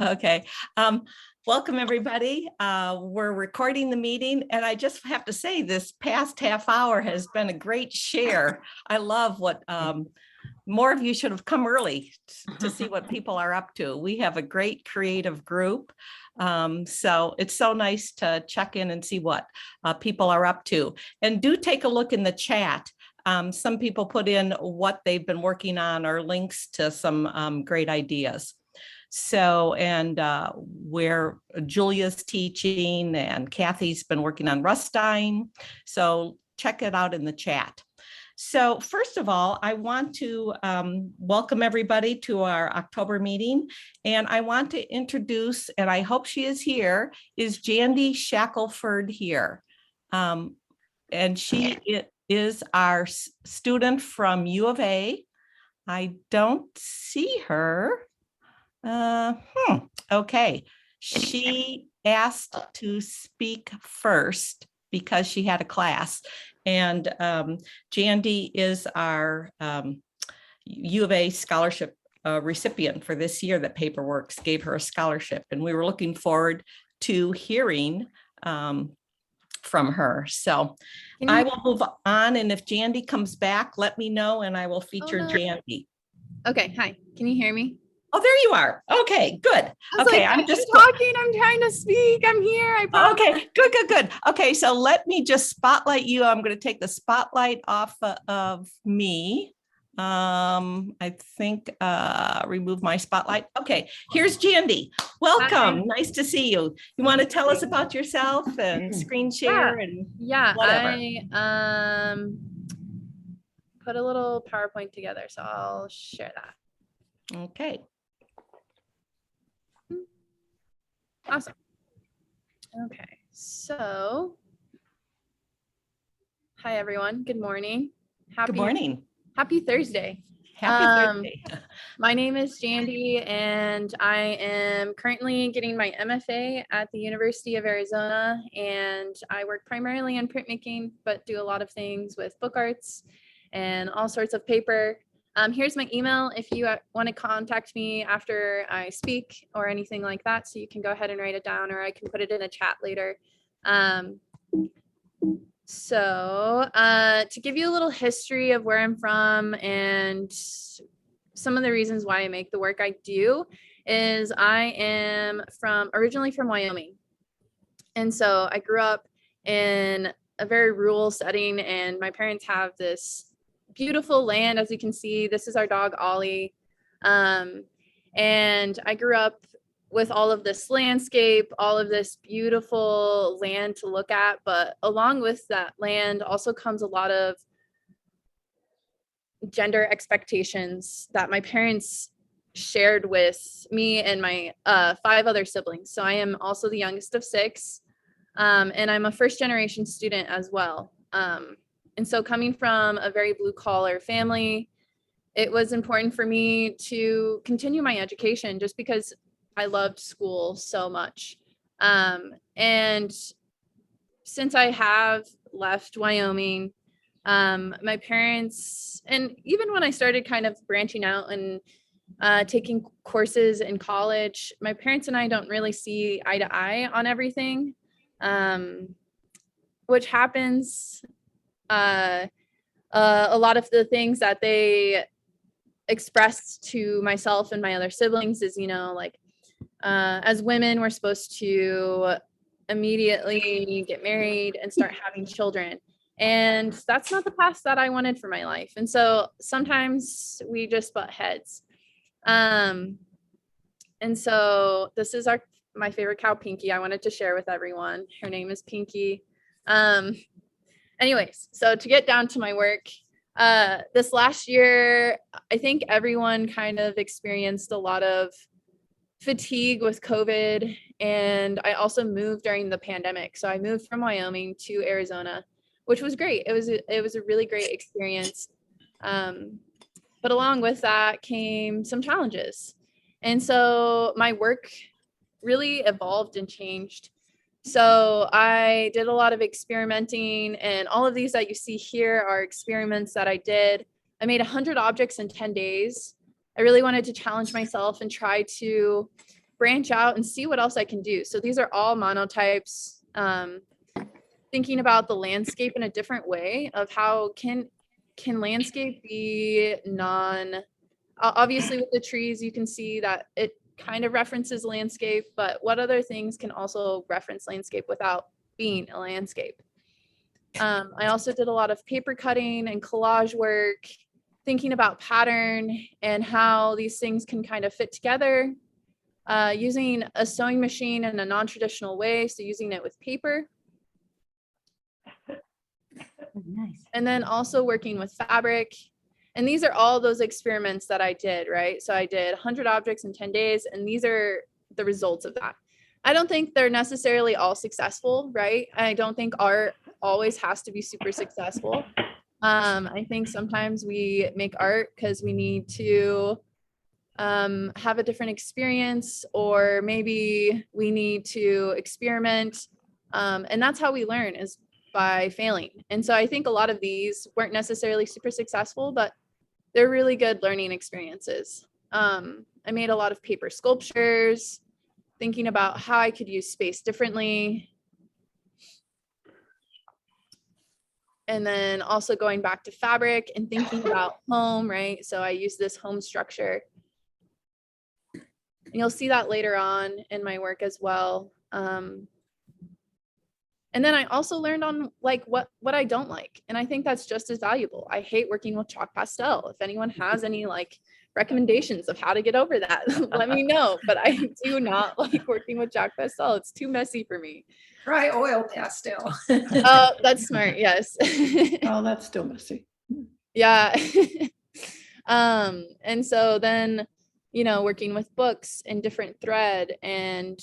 Okay. Welcome, everybody. We're recording the meeting, and I just have to say this past half hour has been a great share. I love what more of you should have come early to see what people are up to. We have a great creative group. So it's so nice to check in and see what people are up to. And do take a look in the chat. Some people put in what they've been working on or links to some great ideas. So, and where Julia's teaching and Kathy's been working on Rustine. So check it out in the chat. So first of all, I want to welcome everybody to our October meeting. And I want to introduce, and I hope she is here, is Jandy Shackelford here. And she is our student from U of A. I don't see her. Okay. She asked to speak first because she had a class, and Jandy is our U of A scholarship recipient for this year that PaperWorks gave her a scholarship, and we were looking forward to hearing from her. So I will move on, and if Jandy comes back, let me know and I will feature Jandy. Okay, hi, can you hear me? Oh, there you are. Okay, good. Okay, I'm just talking. I'm trying to speak. I'm here. I promise. Okay, good. Okay, so let me just spotlight you. I'm going to take the spotlight off of me. I think remove my spotlight. Okay, here's Jandy. Welcome. Hi. Nice to see you. You want to tell us about yourself and screen share and whatever? I put a little PowerPoint together, so I'll share that. Okay. Awesome. Okay, so hi everyone. Good morning. Good morning. Happy Thursday. Happy Thursday. My name is Jandy, and I am currently getting my MFA at the University of Arizona, and I work primarily in printmaking, but do a lot of things with book arts and all sorts of paper. Here's my email if you want to contact me after I speak or anything like that. So you can go ahead and write it down, or I can put it in a chat later. To give you a little history of where I'm from and some of the reasons why I make the work I do is I am originally from Wyoming. And so I grew up in a very rural setting, and my parents have this beautiful land. As you can see, this is our dog Ollie, and I grew up with all of this landscape, all of this beautiful land to look at, but along with that land also comes a lot of gender expectations that my parents shared with me and my 5 other siblings. So I am also the youngest of 6, and I'm a first-generation student as well. And so coming from a very blue collar family, it was important for me to continue my education just because I loved school so much. And since I have left Wyoming, my parents, and even when I started kind of branching out and taking courses in college, my parents and I don't really see eye to eye on everything, which happens. A lot of the things that they expressed to myself and my other siblings is, as women, we're supposed to immediately get married and start having children. And that's not the path that I wanted for my life. And so sometimes we just butt heads. And so this is my favorite cow, Pinky. I wanted to share with everyone. Her name is Pinky. Anyways, so to get down to my work, this last year, I think everyone kind of experienced a lot of fatigue with COVID, and I also moved during the pandemic. So I moved from Wyoming to Arizona, which was great. It was a really great experience. But along with that came some challenges. And so my work really evolved and changed. So I did a lot of experimenting, and all of these that you see here are experiments that I did. I made 100 objects in 10 days. I really wanted to challenge myself and try to branch out and see what else I can do. So these are all monotypes, thinking about the landscape in a different way of how can landscape be obviously with the trees, you can see that it kind of references landscape, but what other things can also reference landscape without being a landscape? I also did a lot of paper cutting and collage work, thinking about pattern and how these things can kind of fit together, using a sewing machine in a non-traditional way, so using it with paper. Nice. And then also working with fabric. And these are all those experiments that I did, right? So I did 100 objects in 10 days, and these are the results of that. I don't think they're necessarily all successful, right? I don't think art always has to be super successful. I think sometimes we make art because we need to have a different experience, or maybe we need to experiment. And that's how we learn, is by failing. And so I think a lot of these weren't necessarily super successful, but they're really good learning experiences. I made a lot of paper sculptures, thinking about how I could use space differently. And then also going back to fabric and thinking about home, right? So I use this home structure. And you'll see that later on in my work as well. And then I also learned on like what I don't like. And I think that's just as valuable. I hate working with chalk pastel. If anyone has any like recommendations of how to get over that, let me know. But I do not like working with chalk pastel. It's too messy for me. Try oil pastel. Oh, that's smart. Yes. Oh, that's still messy. Yeah. And so then, you know, working with books and different thread and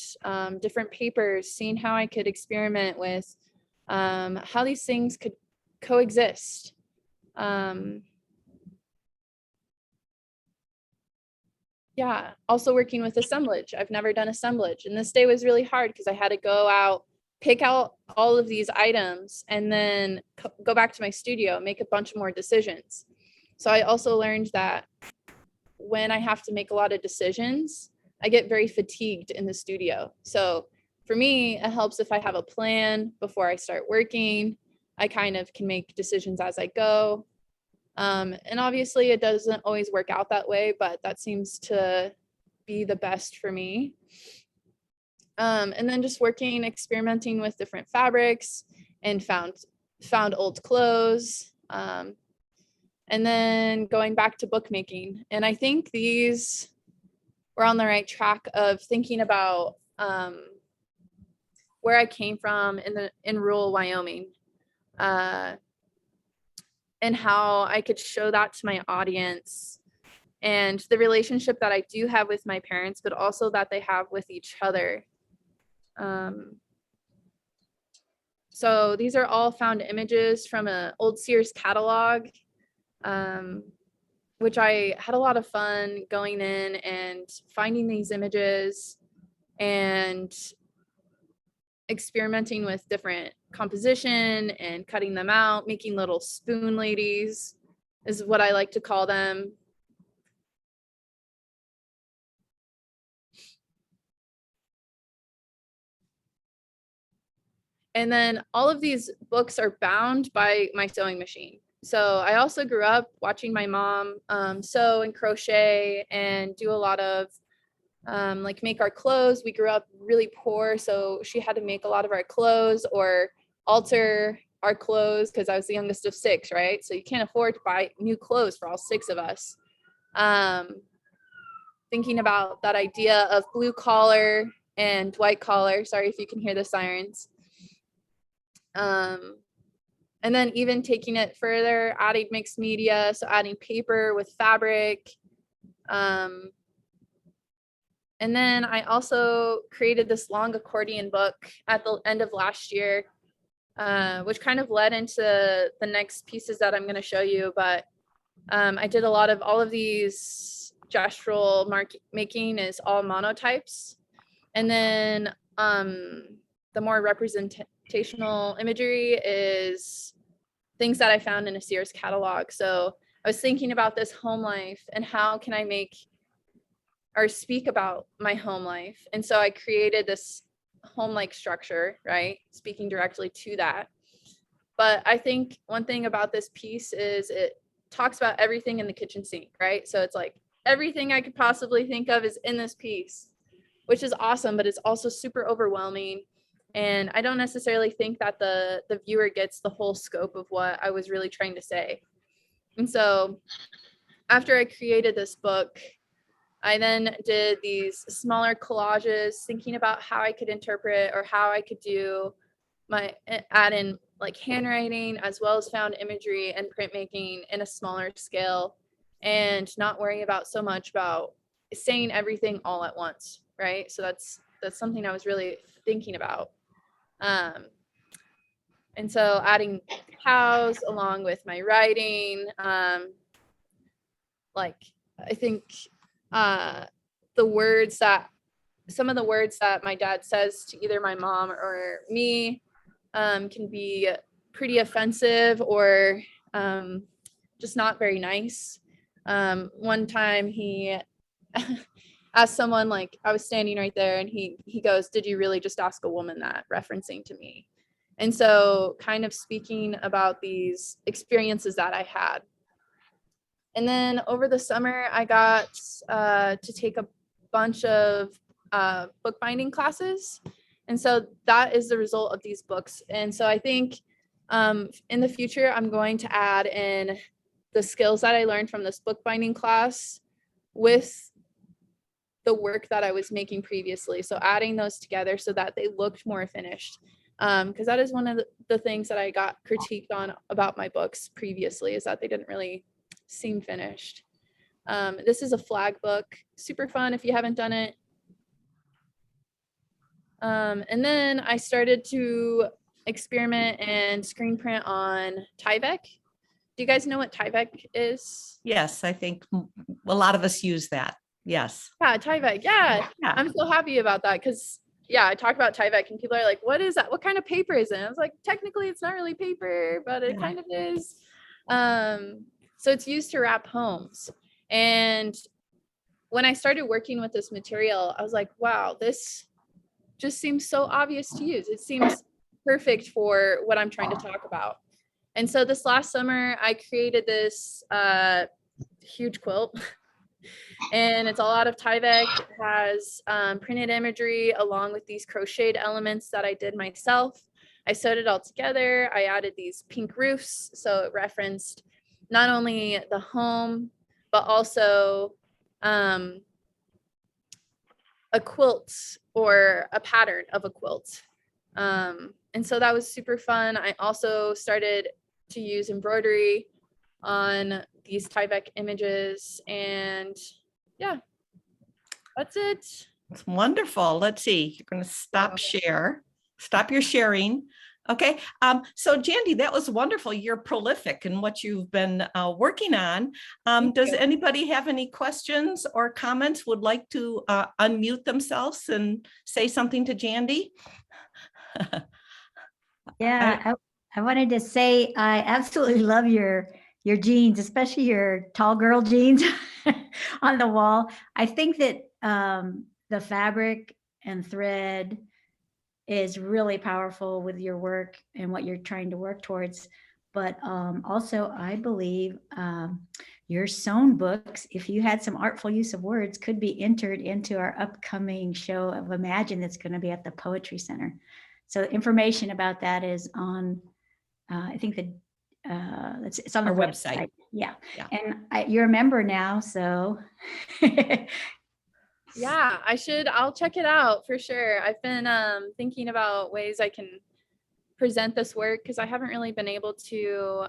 different papers, seeing how I could experiment with how these things could coexist. Yeah, also working with assemblage. I've never done assemblage, and this day was really hard because I had to go out, pick out all of these items, and then go back to my studio, make a bunch more decisions. So I also learned that when I have to make a lot of decisions, I get very fatigued in the studio. So for me, it helps if I have a plan before I start working. I kind of can make decisions as I go. And obviously it doesn't always work out that way, but that seems to be the best for me. And then just working, experimenting with different fabrics, and found old clothes. And then going back to bookmaking. And I think these were on the right track of thinking about where I came from in rural Wyoming, and how I could show that to my audience, and the relationship that I do have with my parents, but also that they have with each other. So these are all found images from an old Sears catalog, which I had a lot of fun going in and finding these images and experimenting with different composition and cutting them out, making little spoon ladies is what I like to call them. And then all of these books are bound by my sewing machine. So I also grew up watching my mom sew and crochet and do a lot of like make our clothes. We grew up really poor, so she had to make a lot of our clothes or alter our clothes because I was the youngest of 6, right? So you can't afford to buy new clothes for all 6 of us. Thinking about that idea of blue collar and white collar. Sorry if you can hear the sirens. And then even taking it further, adding mixed media, so adding paper with fabric. And then I also created this long accordion book at the end of last year, which kind of led into the next pieces that I'm going to show you. But I did a lot of all of these gestural making is all monotypes. And then the more representational imagery is things that I found in a Sears catalog. So I was thinking about this home life and how can I make or speak about my home life. And so I created this home-like structure, right? Speaking directly to that. But I think one thing about this piece is it talks about everything in the kitchen sink, right? So it's like everything I could possibly think of is in this piece, which is awesome, but it's also super overwhelming. And I don't necessarily think that the viewer gets the whole scope of what I was really trying to say. And so after I created this book, I then did these smaller collages thinking about how I could interpret or how I could do add in like handwriting as well as found imagery and printmaking in a smaller scale, and not worrying about so much about saying everything all at once, right? So that's something I was really thinking about. And so adding cows along with my writing, like I think some of the words that my dad says to either my mom or me can be pretty offensive or just not very nice. One time he asked someone, like I was standing right there, and he goes, "Did you really just ask a woman that?" referencing to me. And so kind of speaking about these experiences that I had. And then over the summer, I got to take a bunch of bookbinding classes. And so that is the result of these books. And so I think in the future, I'm going to add in the skills that I learned from this bookbinding class with the work that I was making previously. So adding those together so that they looked more finished. Because that is one of the things that I got critiqued on about my books previously, is that they didn't really seem finished. This is a flag book, super fun if you haven't done it. And then I started to experiment and screen print on Tyvek. Do you guys know what Tyvek is? Yes, I think a lot of us use that. Yes. Yeah, Tyvek. Yeah. Yeah. I'm so happy about that because, yeah, I talk about Tyvek and people are like, what is that? What kind of paper is it? And I was like, technically, it's not really paper, but it kind of is. So it's used to wrap homes. And when I started working with this material, I was like, wow, this just seems so obvious to use. It seems perfect for what I'm trying to talk about. And so this last summer, I created this huge quilt. And it's all out of Tyvek. It has printed imagery along with these crocheted elements that I did myself. I sewed it all together. I added these pink roofs, so it referenced not only the home, but also a quilt or a pattern of a quilt. And so that was super fun. I also started to use embroidery on these Tyvek images, and yeah, that's it. It's wonderful. Let's see. You're going to stop your sharing. Okay. So Jandy, that was wonderful. You're prolific in what you've been working on. Does anybody have any questions or comments, would like to unmute themselves and say something to Jandy? Yeah, I wanted to say I absolutely love your jeans, especially your tall girl jeans on the wall. I think that the fabric and thread is really powerful with your work and what you're trying to work towards. But also, I believe your sewn books, if you had some artful use of words, could be entered into our upcoming show of Imagine that's going to be at the Poetry Center. So information about that is on, I think that it's on Our the website. Yeah. Yeah. And you're a member now, so. Yeah, I'll check it out for sure. I've been thinking about ways I can present this work because I haven't really been able to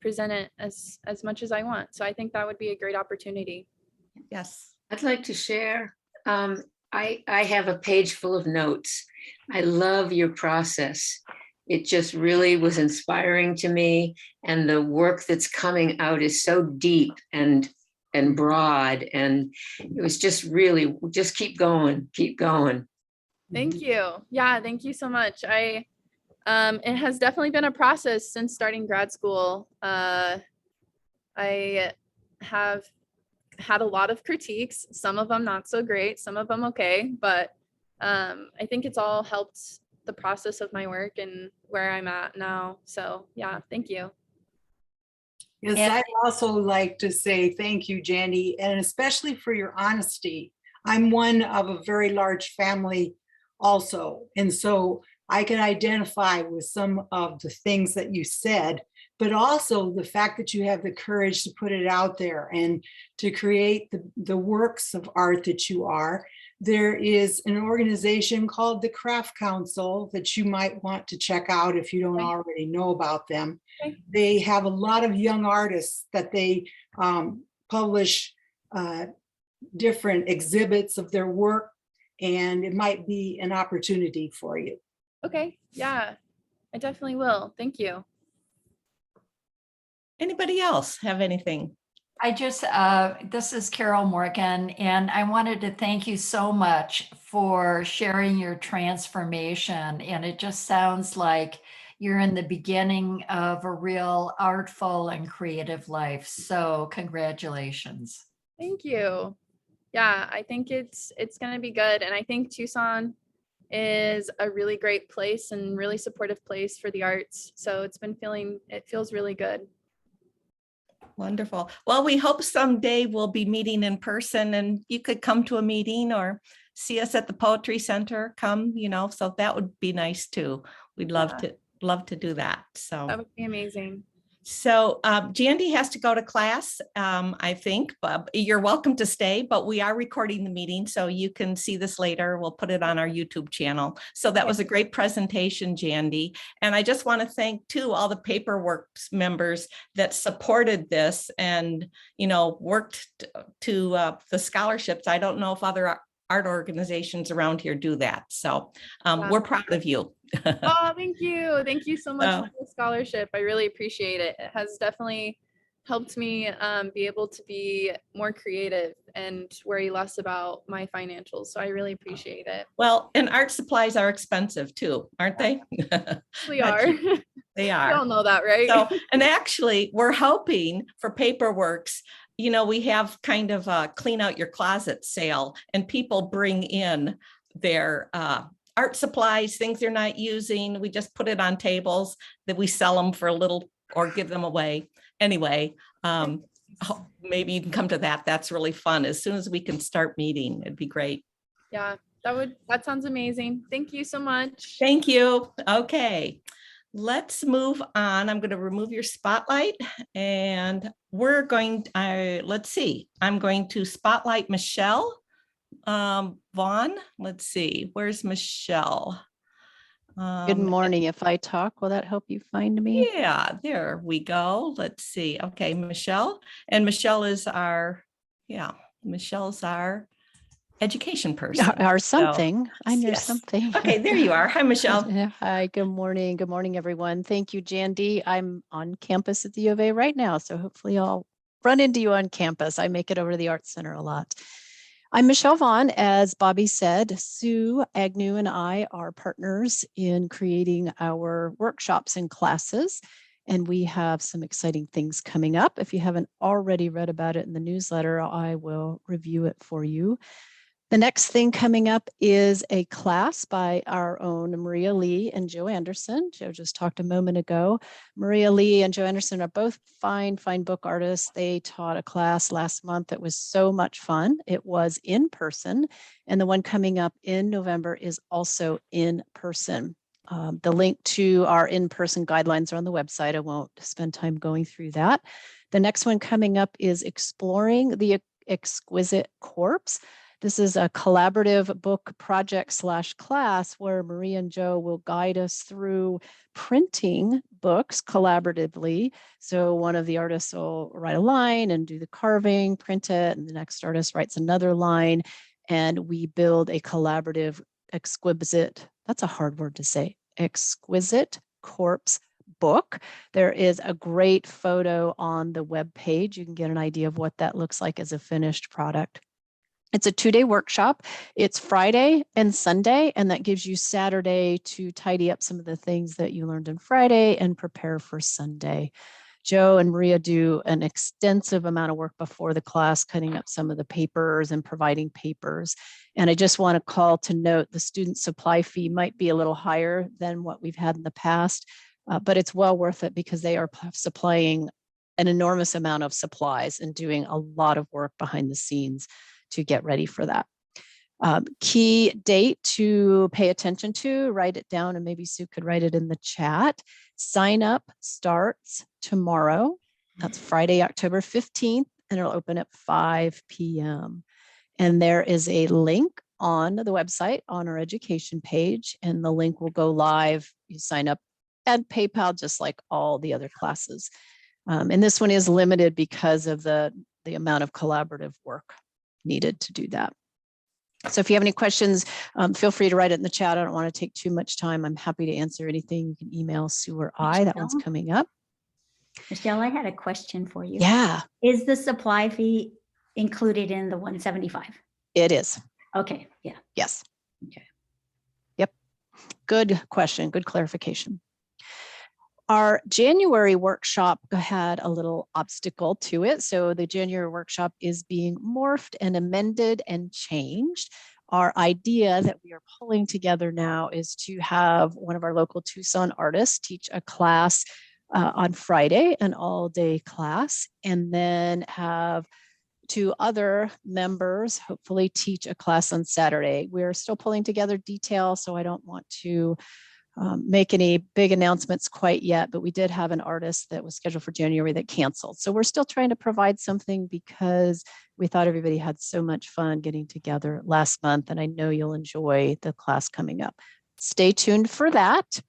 present it as much as I want. So I think that would be a great opportunity. Yes. I'd like to share. I have a page full of notes. I love your process. It just really was inspiring to me. And the work that's coming out is so deep and broad. And it was just really, just keep going, keep going. Thank you. Yeah, thank you so much. It has definitely been a process since starting grad school. I have had a lot of critiques, some of them not so great, some of them okay, but I think it's all helped the process of my work and where I'm at now. So yeah, thank you. Yes, And- I'd also like to say thank you, Jandy, and especially for your honesty. I'm one of a very large family also, and so I can identify with some of the things that you said, but also the fact that you have the courage to put it out there and to create the works of art that you are. There is an organization called the Craft Council that you might want to check out if you don't Okay. already know about them. Okay. They have a lot of young artists that they publish different exhibits of their work, and it might be an opportunity for you. Okay, yeah, I definitely will. Thank you. Anybody else have anything? I just, this is Carol Morgan, and I wanted to thank you so much for sharing your transformation. And it just sounds like you're in the beginning of a real artful and creative life. So congratulations. Thank you. Yeah, I think it's going to be good. And I think Tucson is a really great place and really supportive place for the arts. So it feels really good. Wonderful. Well, we hope someday we'll be meeting in person and you could come to a meeting or see us at the Poetry Center, come, so that would be nice too. We'd love to do that. So That would be amazing. So Jandy has to go to class, I think, but you're welcome to stay, but we are recording the meeting, so you can see this later. We'll put it on our YouTube channel. So that was a great presentation, Jandy. And I just want to thank too all the PaperWorks members that supported this and, worked to the scholarships. I don't know if other art organizations around here do that. So we're proud of you. Oh, thank you. Thank you so much for the scholarship. I really appreciate it. It has definitely helped me be able to be more creative and worry less about my financials. So I really appreciate it. Well, and art supplies are expensive too, aren't they? We are. They We are. all know that, right? So, and actually, we're hoping for PaperWorks, we have kind of a clean out your closet sale, and people bring in their art supplies, things they're not using. We just put it on tables that we sell them for a little or give them away. Anyway, maybe you can come to that. That's really fun. As soon as we can start meeting, it'd be great. Yeah, that sounds amazing. Thank you so much. Thank you. Okay, let's move on. I'm going to remove your spotlight and we're going, let's see, I'm going to spotlight Michelle Vaughn. Let's see, where's Michelle? Good morning. If I talk, will that help you find me? Yeah, there we go. Let's see. Okay, Michelle. And Michelle is Michelle's our education person. Or something. I'm your yes. something. Okay, there you are. Hi, Michelle. Hi, good morning. Good morning, everyone. Thank you, Jandy. I'm on campus at the U of A right now, so hopefully I'll run into you on campus. I make it over to the Arts Center a lot. I'm Michelle Vaughn. As Bobby said, Sue Agnew and I are partners in creating our workshops and classes, and we have some exciting things coming up. If you haven't already read about it in the newsletter, I will review it for you. The next thing coming up is a class by our own Maria Lee and Joe Anderson. Joe just talked a moment ago. Maria Lee and Joe Anderson are both fine book artists. They taught a class last month that was so much fun. It was in person, and the one coming up in November is also in person. The link to our in-person guidelines are on the website. I won't spend time going through that. The next one coming up is Exploring the Exquisite Corpse. This is a collaborative book project / class where Maria and Joe will guide us through printing books collaboratively. So one of the artists will write a line and do the carving, print it, and the next artist writes another line, and we build a collaborative exquisite, that's a hard word to say, exquisite corpse book. There is a great photo on the web page. You can get an idea of what that looks like as a finished product. It's a 2-day workshop. It's Friday and Sunday, and that gives you Saturday to tidy up some of the things that you learned on Friday and prepare for Sunday. Joe and Maria do an extensive amount of work before the class, cutting up some of the papers and providing papers. And I just want to call to note the student supply fee might be a little higher than what we've had in the past, but it's well worth it because they are supplying an enormous amount of supplies and doing a lot of work behind the scenes to get ready for that. Key date to pay attention to, write it down, and maybe Sue could write it in the chat. Sign up starts tomorrow. That's Friday, October 15th, and it'll open at 5 p.m. And there is a link on the website on our education page, and the link will go live. You sign up at PayPal, just like all the other classes. And this one is limited because of the amount of collaborative work needed to do that. So if you have any questions, feel free to write it in the chat. I don't want to take too much time. I'm happy to answer anything. You can email Sue or I. That one's coming up. Michelle, I had a question for you. Yeah, Is the supply fee included in the 175? it is. Okay, yeah. Yes. Okay. Yep. Good question. Good clarification. Our January workshop had a little obstacle to it. So the January workshop is being morphed and amended and changed. Our idea that we are pulling together now is to have one of our local Tucson artists teach a class on Friday, an all-day class, and then have 2 other members hopefully teach a class on Saturday. We're still pulling together details, so I don't want to make any big announcements quite yet, but we did have an artist that was scheduled for January that canceled. So we're still trying to provide something because we thought everybody had so much fun getting together last month, and I know you'll enjoy the class coming up. Stay tuned for that.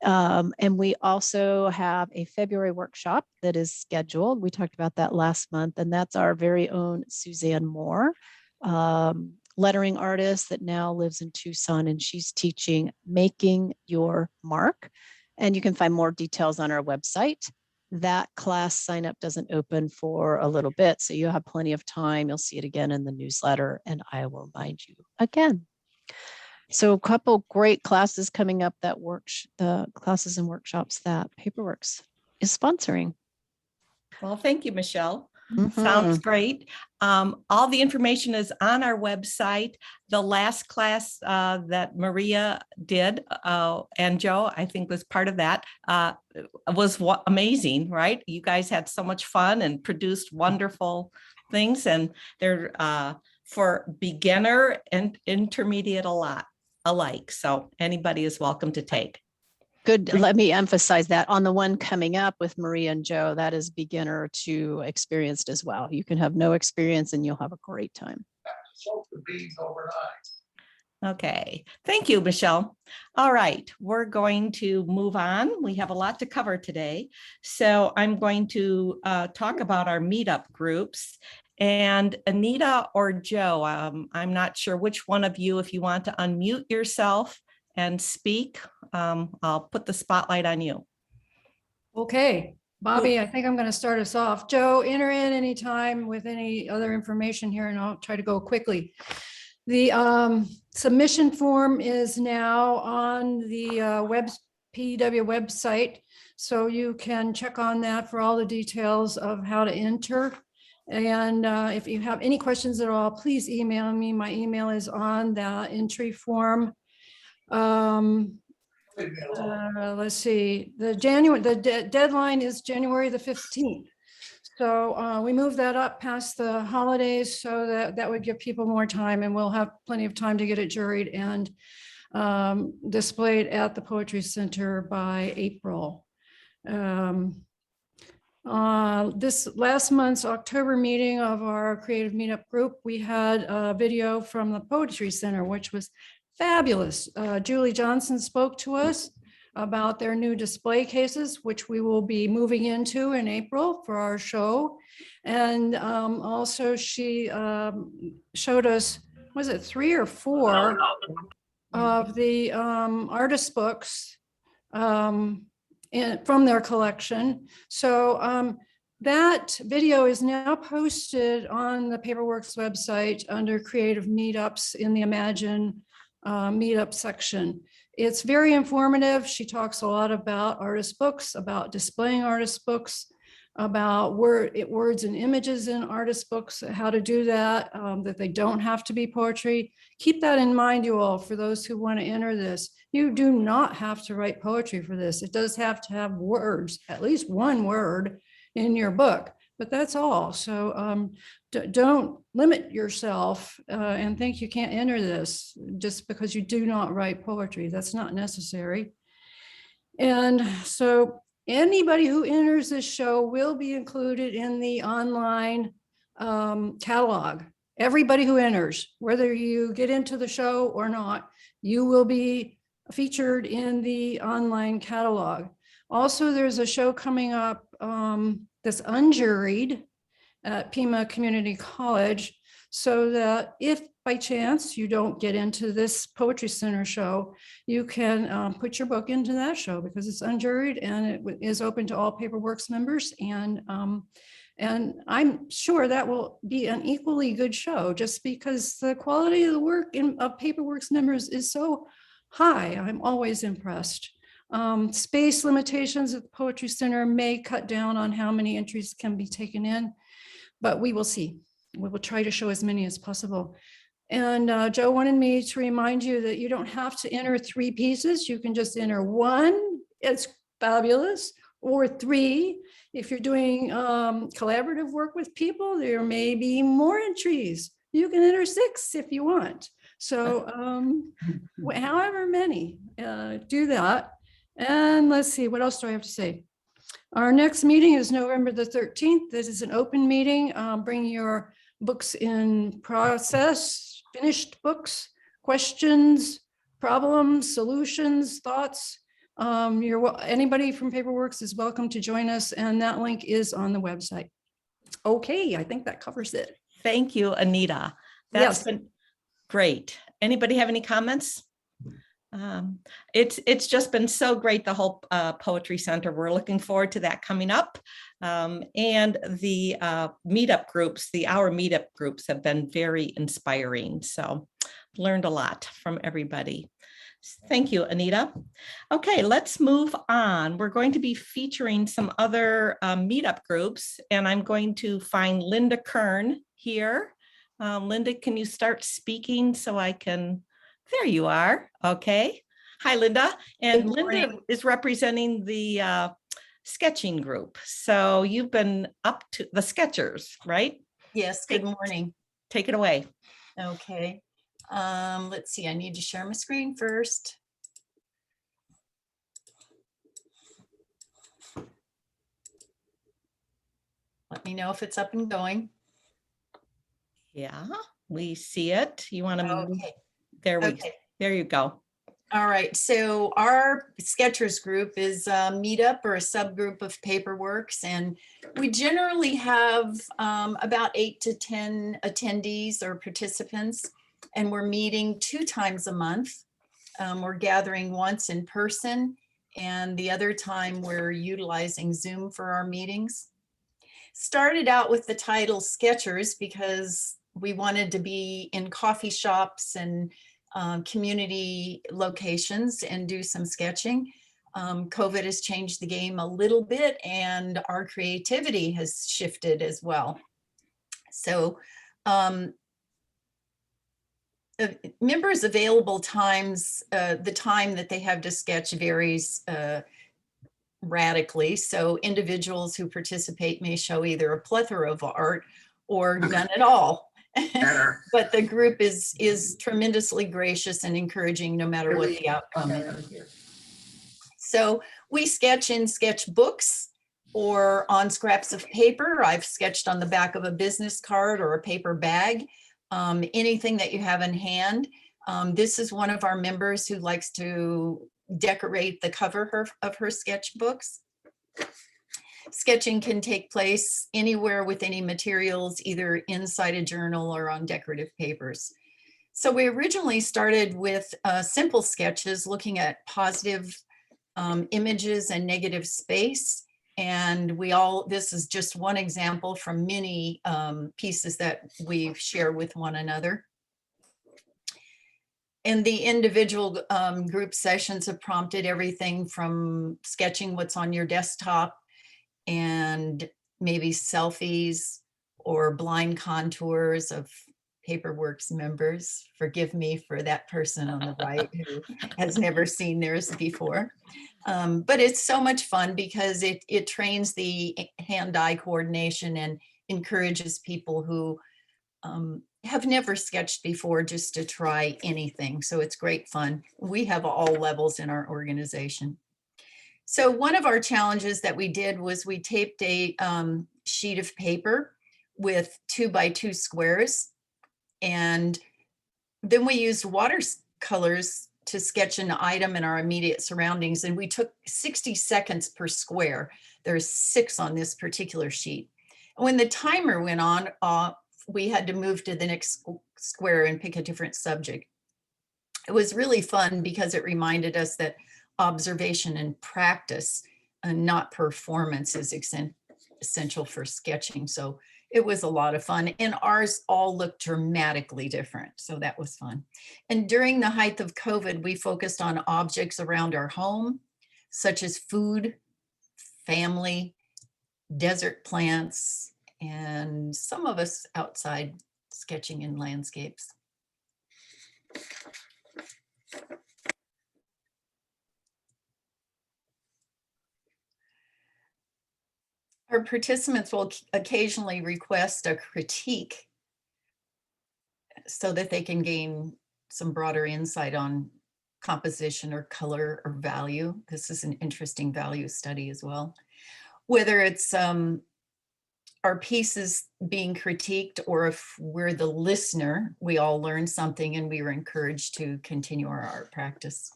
And we also have a February workshop that is scheduled. We talked about that last month, and that's our very own Suzanne Moore, lettering artist that now lives in Tucson, and she's teaching Making Your Mark. And you can find more details on our website. That class sign up doesn't open for a little bit, so you'll have plenty of time. You'll see it again in the newsletter, and I will remind you again. So a couple great classes coming up that the classes and workshops that PaperWorks is sponsoring. Well, thank you, Michelle. Mhm. Sounds great. All the information is on our website. The last class that Maria did and Joe, I think, was part of that, was amazing, right? You guys had so much fun and produced wonderful things, and they're for beginner and intermediate alike. So anybody is welcome to take. Good. Let me emphasize that on the one coming up with Maria and Joe, that is beginner to experienced as well. You can have no experience and you'll have a great time. Soak the beans overnight. Okay, thank you, Michelle. All right, we're going to move on. We have a lot to cover today. So I'm going to talk about our meetup groups. And Anita or Joe, I'm not sure which one of you, if you want to unmute yourself and speak, I'll put the spotlight on you. Okay, Bobby, I think I'm going to start us off. Joe, enter in anytime with any other information here, and I'll try to go quickly. The submission form is now on the PW website, so you can check on that for all the details of how to enter. And if you have any questions at all, please email me. My email is on the entry form. Let's see, the deadline is January the 15th. So we moved that up past the holidays so that would give people more time, and we'll have plenty of time to get it juried and displayed at the Poetry Center by April. This last month's October meeting of our creative meetup group, we had a video from the Poetry Center, which was fabulous. Julie Johnson spoke to us about their new display cases, which we will be moving into in April for our show. And also she showed us, was it 3 or 4 of the artist books from their collection. So that video is now posted on the PaperWorks website under creative meetups in the Imagine meetup section. It's very informative. She talks a lot about artist books, about displaying artist books, about words and images in artist books, how to do that, that they don't have to be poetry. Keep that in mind, you all, for those who want to enter this. You do not have to write poetry for this. It does have to have words, at least one word in your book, but that's all. So don't limit yourself and think you can't enter this just because you do not write poetry. That's not necessary. And so anybody who enters this show will be included in the online catalog. Everybody who enters, whether you get into the show or not, you will be featured in the online catalog. Also, there's a show coming up that's unjuried at Pima Community College, so that if by chance you don't get into this Poetry Center show, you can put your book into that show because it's unjuried and it is open to all PaperWorks members. And I'm sure that will be an equally good show just because the quality of the work of PaperWorks members is so high. I'm always impressed. Space limitations at the Poetry Center may cut down on how many entries can be taken in, but we will see. We will try to show as many as possible. And Joe wanted me to remind you that you don't have to enter 3 pieces. You can just enter 1. It's fabulous. Or 3. If you're doing collaborative work with people, there may be more entries. You can enter 6 if you want. So however many, do that. And let's see, what else do I have to say? Our next meeting is November the 13th. This is an open meeting. Bring your books in process, finished books, questions, problems, solutions, thoughts. Anybody from PaperWorks is welcome to join us, and that link is on the website. Okay, I think that covers it. Thank you, Anita. That's been great. Anybody have any comments? It's just been so great, the whole Poetry Center. We're looking forward to that coming up. And the meetup groups, our meetup groups have been very inspiring. So learned a lot from everybody. Thank you, Anita. Okay, let's move on. We're going to be featuring some other meetup groups, and I'm going to find Linda Kern here. Linda, can you start speaking so I can? There you are. Okay. Hi, Linda. And Linda is representing the sketching group. So you've been up to the Sketchers, right? Yes, good morning. Take it away. Okay. Let's see, I need to share my screen first. Let me know if it's up and going. Yeah, we see it. You want to move? Okay. There you go. All right, so our Sketchers group is a meetup or a subgroup of PaperWorks, and we generally have about 8 to 10 attendees or participants, and we're meeting 2 times a month. We're gathering once in person, and the other time we're utilizing Zoom for our meetings. Started out with the title Sketchers because we wanted to be in coffee shops and community locations and do some sketching. COVID has changed the game a little bit, and our creativity has shifted as well. So members' available times, the time that they have to sketch varies radically. So individuals who participate may show either a plethora of art or none at all. But the group is tremendously gracious and encouraging no matter what the outcome is. So we sketch in sketchbooks or on scraps of paper. I've sketched on the back of a business card or a paper bag, anything that you have in hand. This is one of our members who likes to decorate the cover of her sketchbooks. Sketching can take place anywhere with any materials, either inside a journal or on decorative papers. So we originally started with simple sketches looking at positive images and negative space. And this is just one example from many pieces that we share with one another. And the individual group sessions have prompted everything from sketching what's on your desktop and maybe selfies or blind contours of PaperWorks members. Forgive me for that person on the right who has never seen theirs before. But it's so much fun because it trains the hand-eye coordination and encourages people who have never sketched before just to try anything. So it's great fun. We have all levels in our organization. So one of our challenges that we did was we taped a sheet of paper with 2x2 squares. And then we used watercolors to sketch an item in our immediate surroundings. And we took 60 seconds per square. There's 6 on this particular sheet. And when the timer went on, we had to move to the next square and pick a different subject. It was really fun because it reminded us that observation and practice and not performance is essential for sketching. So it was a lot of fun, and ours all looked dramatically different. So that was fun. And during the height of COVID, we focused on objects around our home, such as food, family, desert plants, and some of us outside sketching in landscapes. Our participants will occasionally request a critique so that they can gain some broader insight on composition or color or value. This is an interesting value study as well. Whether it's our pieces being critiqued or if we're the listener, we all learned something and we were encouraged to continue our art practice.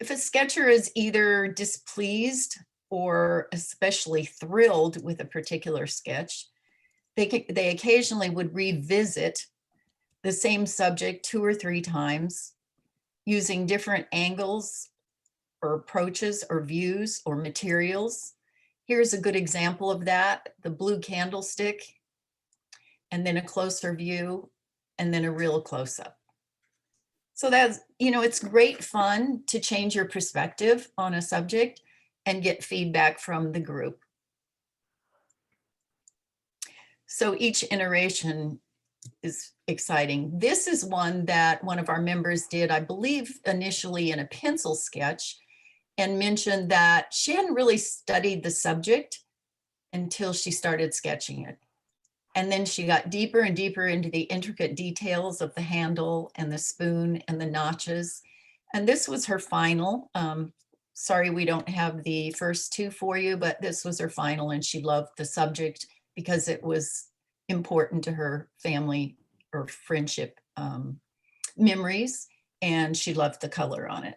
If a sketcher is either displeased or especially thrilled with a particular sketch, they occasionally would revisit the same subject 2 or 3 times using different angles or approaches or views or materials. Here's a good example of that, the blue candlestick, and then a closer view, and then a real close-up. So that's, it's great fun to change your perspective on a subject and get feedback from the group. So each iteration is exciting. This is one that one of our members did, I believe, initially in a pencil sketch, and mentioned that she hadn't really studied the subject until she started sketching it. And then she got deeper and deeper into the intricate details of the handle and the spoon and the notches. And this was her final. Sorry, we don't have the first 2 for you, but this was her final, and she loved the subject because it was important to her family or friendship memories, and she loved the color on it.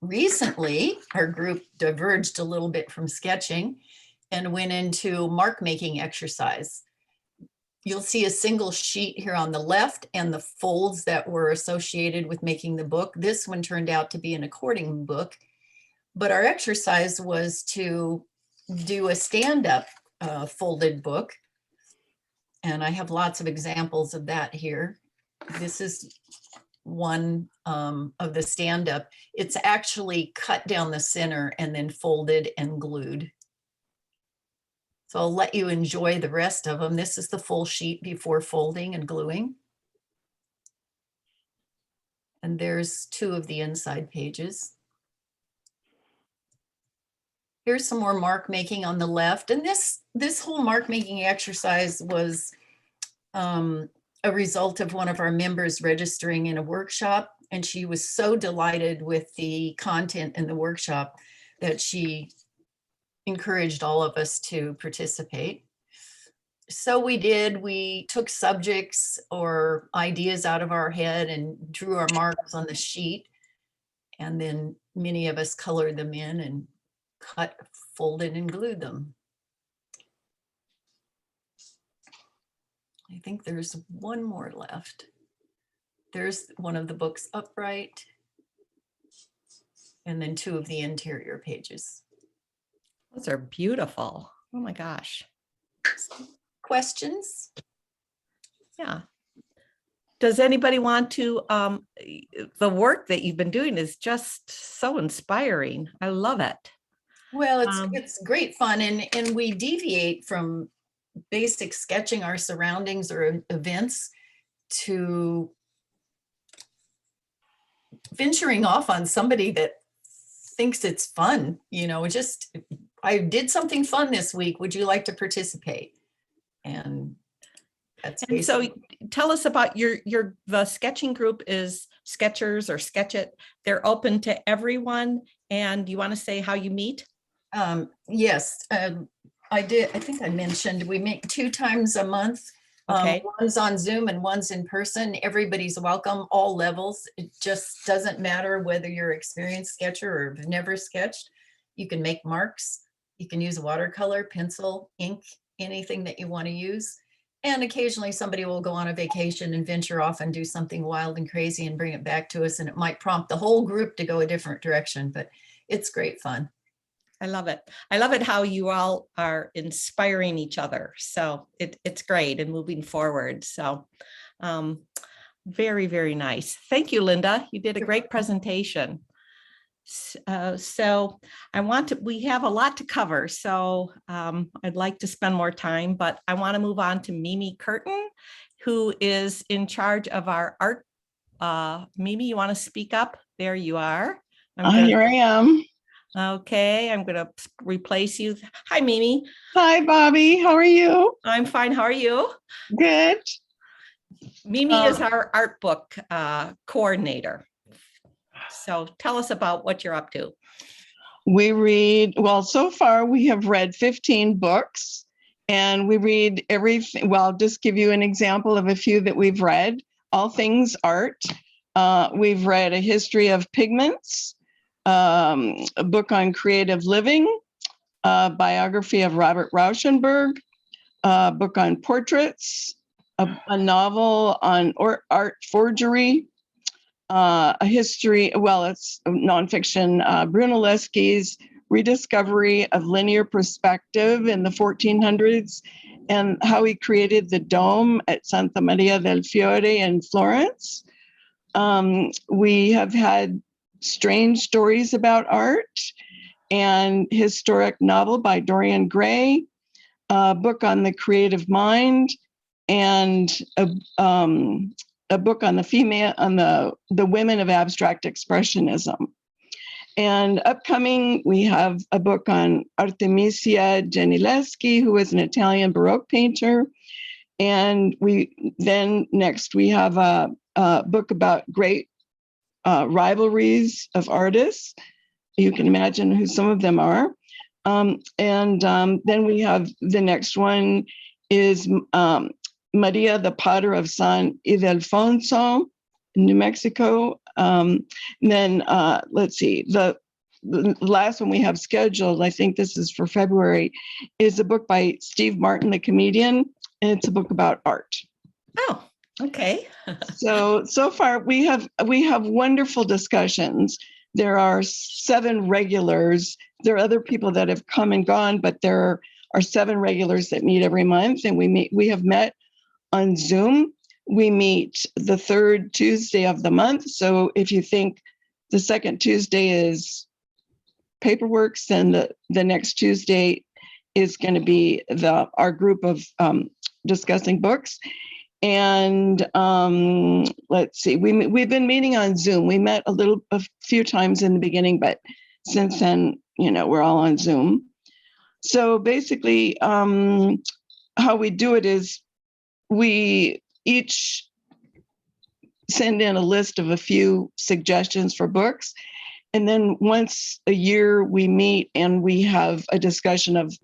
Recently, our group diverged a little bit from sketching and went into mark making exercise. You'll see a single sheet here on the left and the folds that were associated with making the book. This one turned out to be an accordion book, but our exercise was to do a stand-up folded book. And I have lots of examples of that here. This is one of the stand-up. It's actually cut down the center and then folded and glued. So I'll let you enjoy the rest of them. This is the full sheet before folding and gluing. And there's 2 of the inside pages. Here's some more mark making on the left. And this whole mark making exercise was a result of one of our members registering in a workshop. And she was so delighted with the content in the workshop that she encouraged all of us to participate. So we took subjects or ideas out of our head and drew our marks on the sheet. And then many of us colored them in and cut, folded, and glued them. I think there's one more left. There's one of the books upright, and then 2 of the interior pages. Those are beautiful. Oh my gosh. Questions? Yeah. Does anybody want to, the work that you've been doing is just so inspiring. I love it. Well, it's Um, it's great fun, and we deviate from basic sketching our surroundings or events to venturing off on somebody that thinks it's fun. Just, I did something fun this week. Would you like to participate? And that's And so basically. tell us about the sketching group is Sketchers or Sketch It. They're open to everyone. And you want to say how you meet? Yes, I think I mentioned we meet 2 times a month. Okay. One's on Zoom and one's in person. Everybody's welcome, all levels. It just doesn't matter whether you're an experienced sketcher or have never sketched. You can make marks. You can use watercolor, pencil, ink, anything that you want to use. And occasionally somebody will go on a vacation and venture off and do something wild and crazy and bring it back to us. And it might prompt the whole group to go a different direction, but it's great fun. I love it. I love it how you all are inspiring each other. So it's great and moving forward. So very, very nice. Thank you, Linda. You did a great presentation. So we have a lot to cover. So I'd like to spend more time, but I want to move on to Mimi Curtin, who is in charge of our art. Mimi, you want to speak up? There you are. Here I am. Okay, I'm going to replace you. Hi, Mimi. Hi, Bobby. How are you? I'm fine. How are you? Good. Mimi is our art book coordinator. So tell us about what you're up to. We read, well, so far we have read 15 books and we read everything. Well, I'll just give you an example of a few that we've read. All things art. We've read A History of Pigments, a book on creative living, a biography of Robert Rauschenberg, a book on portraits, a novel on art forgery, a history, well, it's nonfiction, Brunelleschi's rediscovery of linear perspective in the 1400s and how he created the dome at Santa Maria del Fiore in Florence. We have had Strange Stories About Art and historic novel by Dorian Gray, a book on the creative mind, and a book on the women of abstract expressionism. And upcoming, we have a book on Artemisia Gentileschi, who was an Italian Baroque painter. And next we have a book about great rivalries of artists. You can imagine who some of them are. Then we have the next one is Maria the Potter of San Ildefonso, New Mexico. Let's see, the last one we have scheduled, I think this is for February, is a book by Steve Martin, the comedian, and it's a book about art. Oh, okay. So far we have wonderful discussions. There are 7 regulars. There are other people that have come and gone, but there are 7 regulars that meet every month, and we have met on Zoom. We meet the 3rd Tuesday of the month. So if you think the 2nd Tuesday is PaperWorks, then the next Tuesday is going to be our group of discussing books. And let's see, we've been meeting on Zoom. We met a few times in the beginning, but since then, we're all on Zoom. So basically, how we do it is we each send in a list of a few suggestions for books. And then once a year we meet and we have a discussion of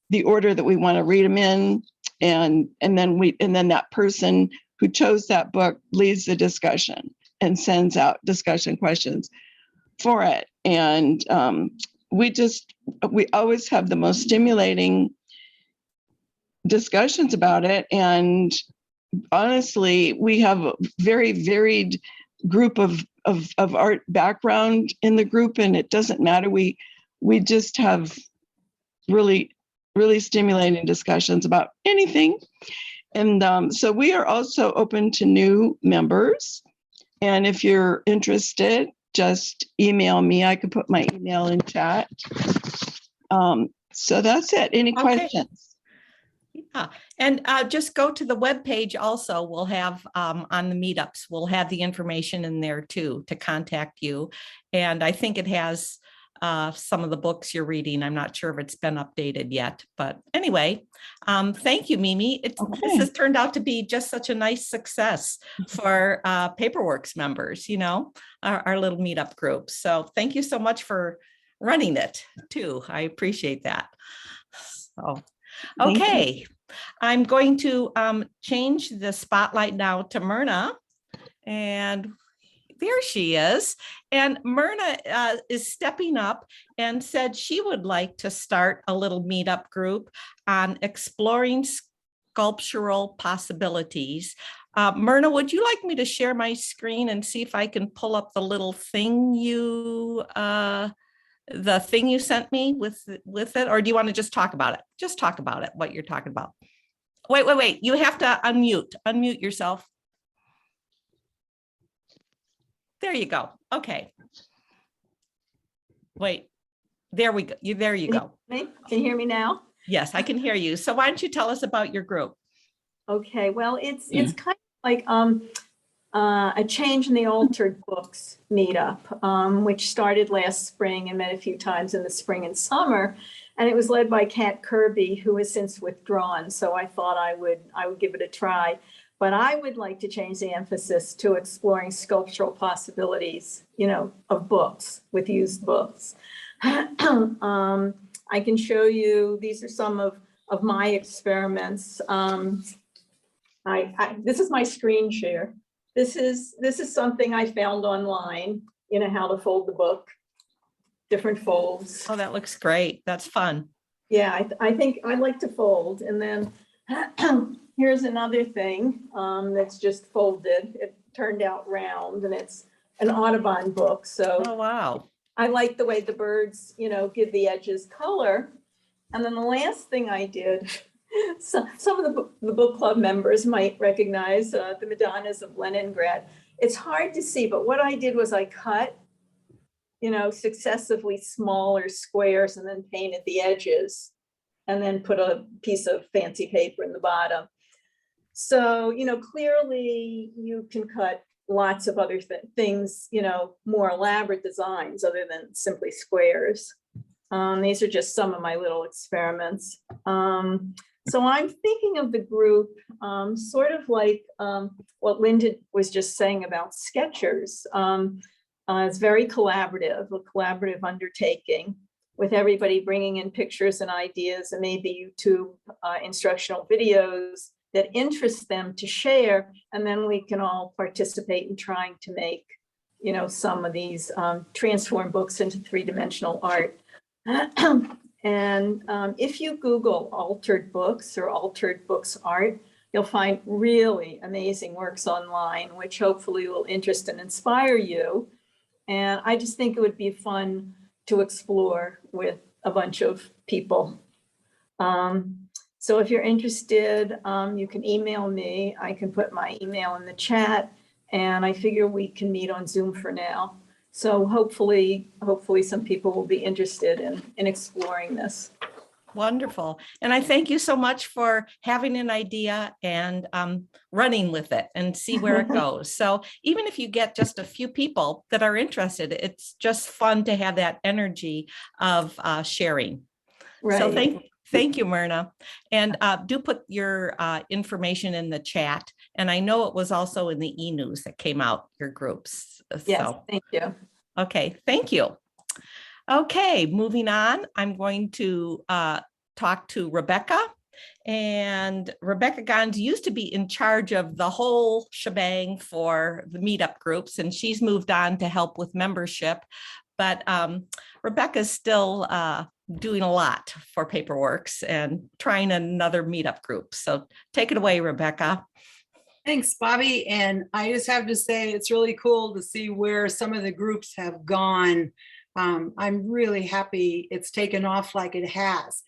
the order that we want to read them in. And then that person who chose that book leads the discussion and sends out discussion questions for it. And we always have the most stimulating discussions about it. And honestly, we have a very varied group of art background in the group, and it doesn't matter. We just have really stimulating discussions about anything. And so we are also open to new members. And if you're interested, just email me. I can put my email in chat. So that's it. Any Okay. questions? Yeah, and just go to the webpage also. We'll have on the meetups, we'll have the information in there too to contact you. And I think it has some of the books you're reading. I'm not sure if it's been updated yet, but anyway, thank you, Mimi. This has turned out to be just such a nice success for PaperWorks members, you know, our little meetup group. So thank you so much for running it too. I appreciate that. So. Okay, I'm going to change the spotlight now to Myrna, and there she is. And Myrna is stepping up and said she would like to start a little meetup group on exploring sculptural possibilities. Myrna, would you like me to share my screen and see if I can pull up the little thing you sent me with it, or do you want to just talk about it? Just talk about it, what you're talking about. Wait. You have to unmute yourself. There you go. Okay. Wait, there we go. There you go. Can you hear me now? Yes, I can hear you. So why don't you tell us about your group? Okay, well, it's kind of like a change in the altered books meetup, which started last spring and met a few times in the spring and summer. And it was led by Kat Kirby, who has since withdrawn. So I thought I would give it a try. But I would like to change the emphasis to exploring sculptural possibilities, you know, of books with used books. I can show you, these are some of my experiments. This is my screen share. This is something I found online, you know, how to fold the book, different folds. Oh, that looks great. That's fun. Yeah, I think I like to fold. And then here's another thing that's just folded. It turned out round, and it's an Audubon book. So oh, wow. I like the way the birds, you know, give the edges color. And then the last thing I did, some of the book club members might recognize the Madonnas of Leningrad. It's hard to see, but what I did was I cut, you know, successively smaller squares and then painted the edges and then put a piece of fancy paper in the bottom. So, you know, clearly you can cut lots of other things, you know, more elaborate designs other than simply squares. These are just some of my little experiments. So I'm thinking of the group sort of like what Linda was just saying about Sketchers. It's very collaborative, a collaborative undertaking with everybody bringing in pictures and ideas and maybe YouTube instructional videos that interest them to share. And then we can all participate in trying to make, you know, some of these transform books into three-dimensional art. And if you Google altered books or altered books art, you'll find really amazing works online, which hopefully will interest and inspire you. And I just think it would be fun to explore with a bunch of people. So if you're interested, you can email me. I can put my email in the chat, and I figure we can meet on Zoom for now. So hopefully some people will be interested in exploring this. Wonderful. And I thank you so much for having an idea and running with it and see where it goes. So even if you get just a few people that are interested, it's just fun to have that energy of sharing. Right. So thank you, Myrna. And do put your information in the chat. And I know it was also in the e-news that came out, your groups. Yes, So, thank you. okay, thank you. Okay, moving on, I'm going to talk to Rebecca. And Rebecca Gons used to be in charge of the whole shebang for the meetup groups, and she's moved on to help with membership. But Rebecca's still doing a lot for PaperWorks and trying another meetup group. So take it away, Rebecca. Thanks, Bobby. And I just have to say, it's really cool to see where some of the groups have gone. I'm really happy it's taken off like it has.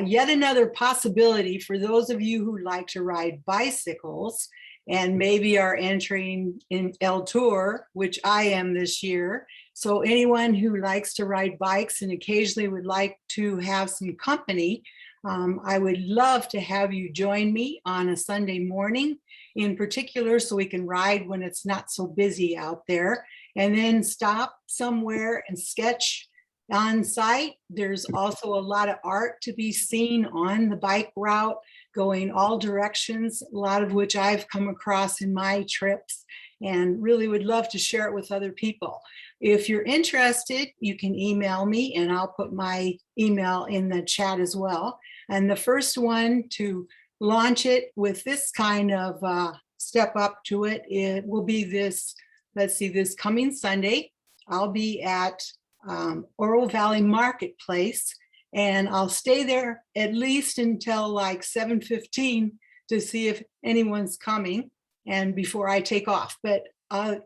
Yet another possibility for those of you who like to ride bicycles and maybe are entering in El Tour, which I am this year. So anyone who likes to ride bikes and occasionally would like to have some company, I would love to have you join me on a Sunday morning in particular, so we can ride when it's not so busy out there, and then stop somewhere and sketch on site. There's also a lot of art to be seen on the bike route, going all directions, a lot of which I've come across in my trips, and really would love to share it with other people. If you're interested, you can email me, and I'll put my email in the chat as well. And the first one to launch it with this kind of step up to it, it will be this, let's see, this coming Sunday. I'll be at Oro Valley Marketplace, and I'll stay there at least until like 7:15 to see if anyone's coming and before I take off. But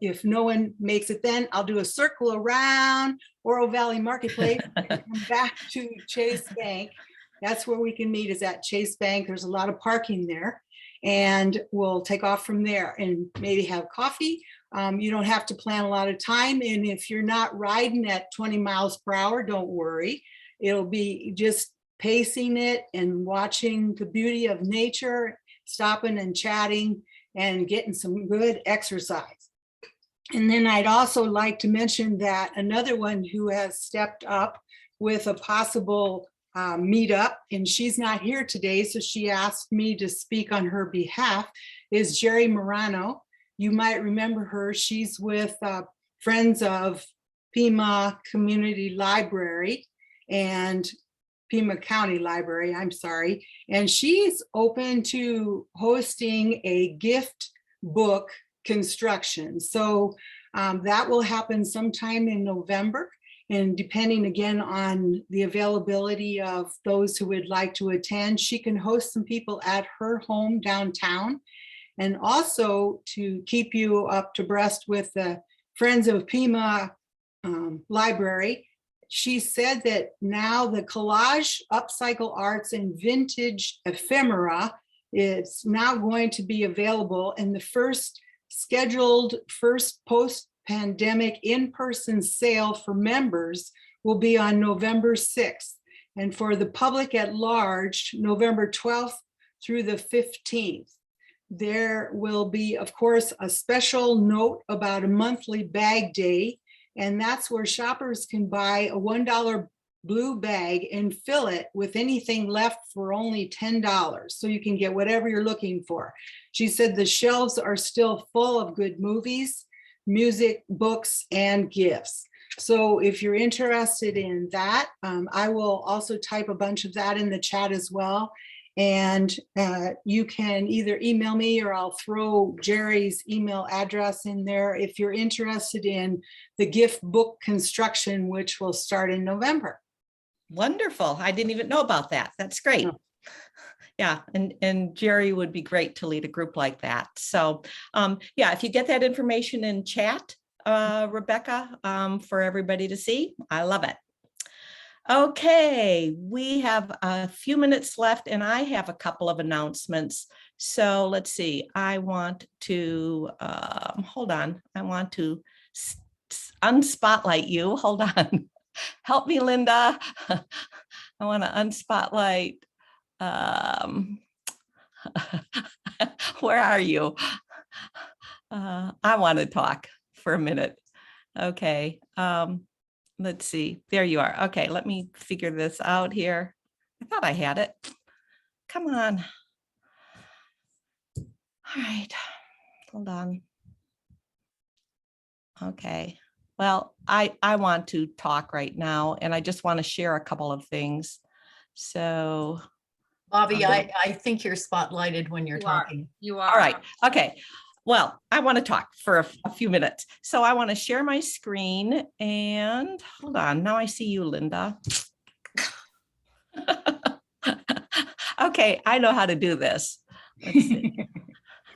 if no one makes it, then I'll do a circle around Oro Valley Marketplace and come back to Chase Bank. That's where we can meet, is at Chase Bank. There's a lot of parking there, and we'll take off from there and maybe have coffee. You don't have to plan a lot of time. And if you're not riding at 20 miles per hour, don't worry. It'll be just pacing it and watching the beauty of nature, stopping and chatting and getting some good exercise. And then I'd also like to mention that another one who has stepped up with a possible meetup, and she's not here today, so she asked me to speak on her behalf, is Jerry Morano. You might remember her. She's with Friends of Pima Community Library and Pima County Library, I'm sorry. And she's open to hosting a gift book construction. So that will happen sometime in November. And depending again on the availability of those who would like to attend, she can host some people at her home downtown. And also to keep you up to breast with the Friends of Pima Library, she said that now the collage, upcycle arts, and vintage ephemera is now going to be available, and the first scheduled post-pandemic in-person sale for members will be on November 6th. And for the public at large, November 12th through the 15th. There will be, of course, a special note about a monthly bag day, and that's where shoppers can buy a $1 blue bag and fill it with anything left for only $10. So you can get whatever you're looking for. She said the shelves are still full of good movies, music, books, and gifts. So if you're interested in that, I will also type a bunch of that in the chat as well. And you can either email me or I'll throw Jerry's email address in there if you're interested in the gift book construction, which will start in November. Wonderful. I didn't even know about that. That's great. Oh. Yeah, and Jerry would be great to lead a group like that. So yeah, if you get that information in chat, Rebecca, for everybody to see, I love it. Okay, we have a few minutes left and I have a couple of announcements. So let's see, I want to, hold on, I want to unspotlight you. Hold on. Help me, Linda. I want to unspotlight. Where are you? I want to talk for a minute. Okay. Let's see. There you are. Okay, let me figure this out here. I thought I had it. Come on. All right. Hold on. Okay. Well, I want to talk right now, and I just want to share a couple of things. So, Bobby, I think you're spotlighted when you're talking. You are. all right. Okay. Well, I want to talk for a few minutes. So I want to share my screen and hold on. Now I see you, Linda. Okay, I know how to do this. Let's see.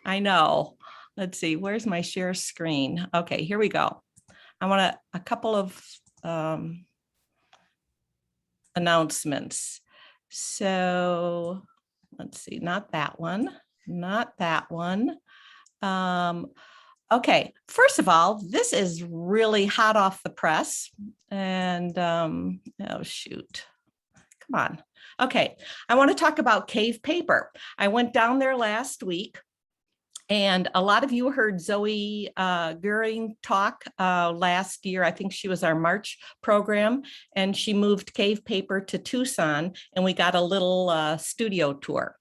I know. Let's see. Where's my share screen? Okay, here we go. I want a couple of announcements. So let's see, not that one, not that one. Okay, first of all, this is really hot off the press. And oh, shoot. Come on. Okay, I want to talk about cave paper. I went down there last week. And a lot of you heard Zoe Goering talk last year. I think she was our March program, and she moved cave paper to Tucson, and we got a little studio tour.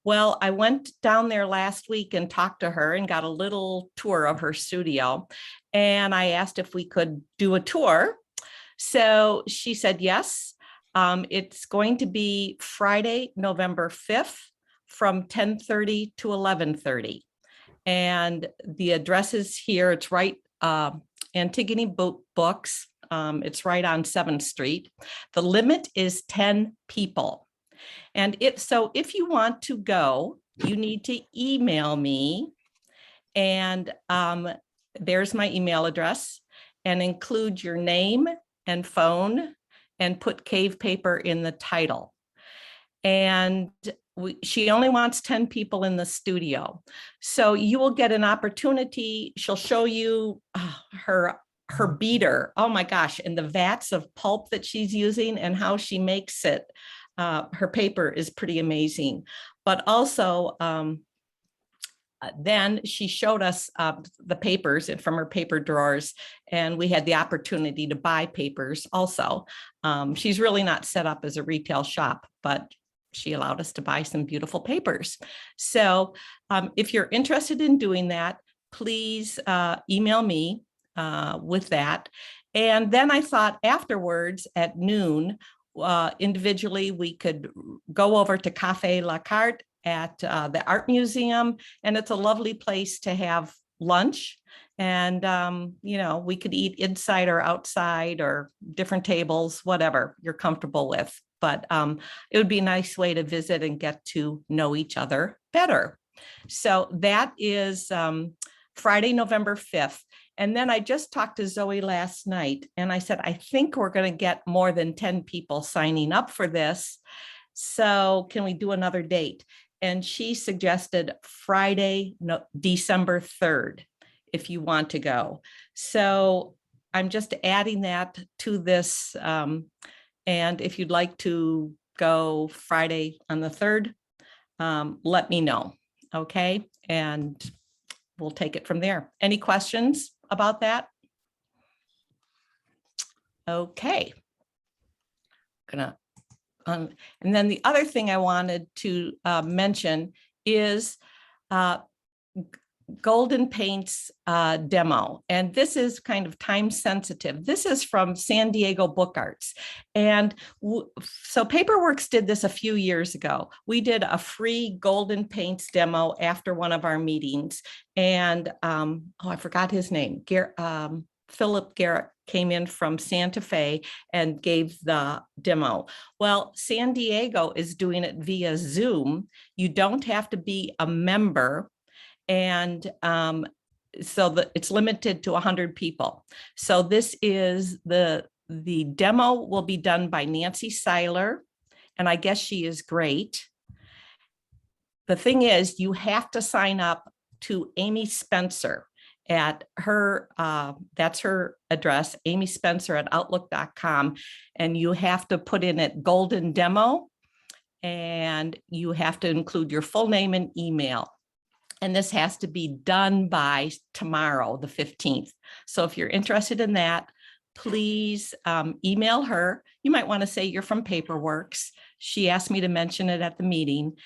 Well, I went down there last week and talked to her and got a little tour of her studio. And I asked if we could do a tour. So she said yes. It's going to be Friday, November 5th from 10:30 to 11:30. And the address is here. It's right, Antigone Books. It's right on 7th Street. The limit is 10 people. And so if you want to go, you need to email me. And there's my email address, and include your name and phone and put cave paper in the title. And she only wants 10 people in the studio. So you will get an opportunity. She'll show you her beater. Oh my gosh. And the vats of pulp that she's using and how she makes it. Her paper is pretty amazing. But also, then she showed us the papers from her paper drawers, and we had the opportunity to buy papers also. She's really not set up as a retail shop, but she allowed us to buy some beautiful papers. So if you're interested in doing that, please email me with that. And then I thought afterwards at noon, individually, we could go over to Café La Carte at the Art Museum, and it's a lovely place to have lunch. And, you know, we could eat inside or outside or different tables, whatever you're comfortable with. But it would be a nice way to visit and get to know each other better. So that is Friday, November 5th. And then I just talked to Zoe last night, and I said, I think we're going to get more than 10 people signing up for this. So can we do another date? And she suggested Friday, December 3rd, if you want to go. So I'm just adding that to this. And if you'd like to go Friday on the 3rd, let me know. Okay. And we'll take it from there. Any questions about that? Okay. And then the other thing I wanted to mention is Golden Paint's demo. And this is kind of time sensitive. This is from San Diego Book Arts. And so PaperWorks did this a few years ago. We did a free Golden Paints demo after one of our meetings. And oh, I forgot his name. Philip Garrett came in from Santa Fe and gave the demo. Well, San Diego is doing it via Zoom. You don't have to be a member. And so it's limited to 100 people. So this is the demo will be done by Nancy Seiler, and I guess she is great. The thing is, you have to sign up to Amy Spencer at her, that's her address, Amy Spencer at outlook.com. And you have to put in it Golden Demo, and you have to include your full name and email. And this has to be done by tomorrow, the 15th. So if you're interested in that, please email her. You might want to say you're from PaperWorks. She asked me to mention it at the meeting.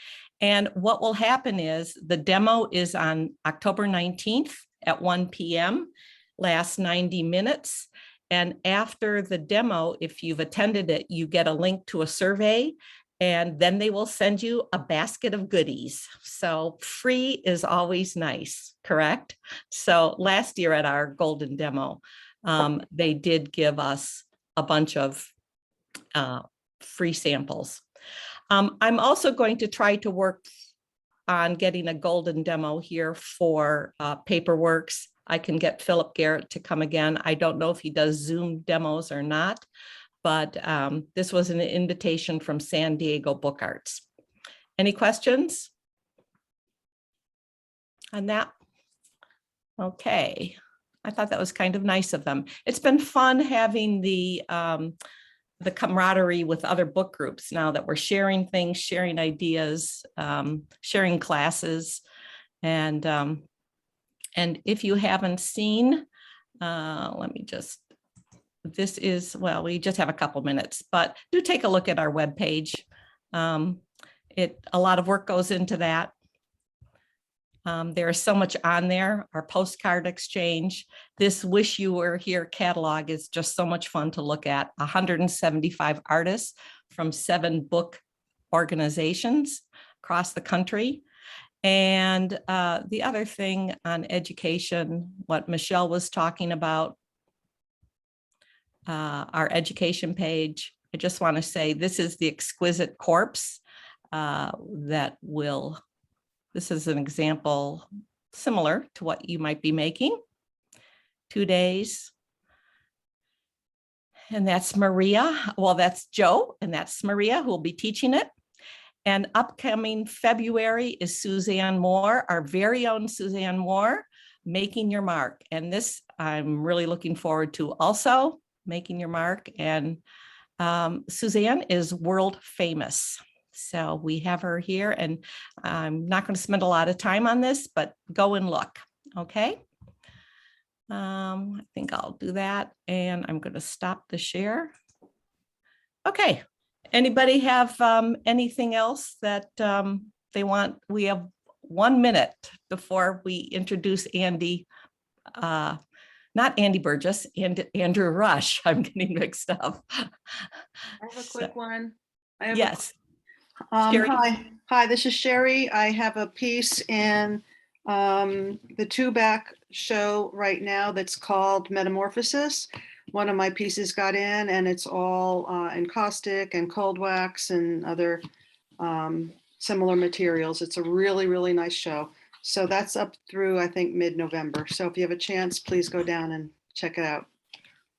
And what will happen is the demo is on October 19th at 1 p.m., lasts 90 minutes. And after the demo, if you've attended it, you get a link to a survey, and then they will send you a basket of goodies. So free is always nice, correct? So last year at our Golden Demo, they did give us a bunch of free samples. I'm also going to try to work on getting a Golden Demo here for PaperWorks. I can get Philip Garrett to come again. I don't know if he does Zoom demos or not, but this was an invitation from San Diego Book Arts. Any questions on that? Okay, I thought that was kind of nice of them. It's been fun having the camaraderie with other book groups now that we're sharing things, sharing ideas, sharing classes. And if you haven't seen, let me just, this is, well, we just have a couple minutes, but do take a look at our webpage. A lot of work goes into that. There is so much on there, our postcard exchange. This Wish You Were Here catalog is just so much fun to look at. 175 artists from 7 book organizations across the country. And the other thing on education, what Michelle was talking about, our education page, I just want to say this is the Exquisite corpse that will, this is an example similar to what you might be making. 2 days. And that's Maria. Well, that's Joe, and that's Maria who will be teaching it. And upcoming February is Suzanne Moore, our very own Suzanne Moore, Making Your Mark. And this I'm really looking forward to also, Making Your Mark. And Suzanne is world famous. So we have her here, and I'm not going to spend a lot of time on this, but go and look. Okay. I think I'll do that, and I'm going to stop the share. Okay. Anybody have anything else that they want? We have 1 minute before we introduce Andy, not Andy Burgess, and Andrew Rush. I'm getting mixed up. I have a quick one. Yes. Hi, this is Sherry. I have a piece in the two-back show right now that's called Metamorphosis. One of my pieces got in, and it's all encaustic and cold wax and other similar materials. It's a really, really nice show. So that's up through, I think, mid-November. So if you have a chance, please go down and check it out.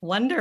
Wonderful.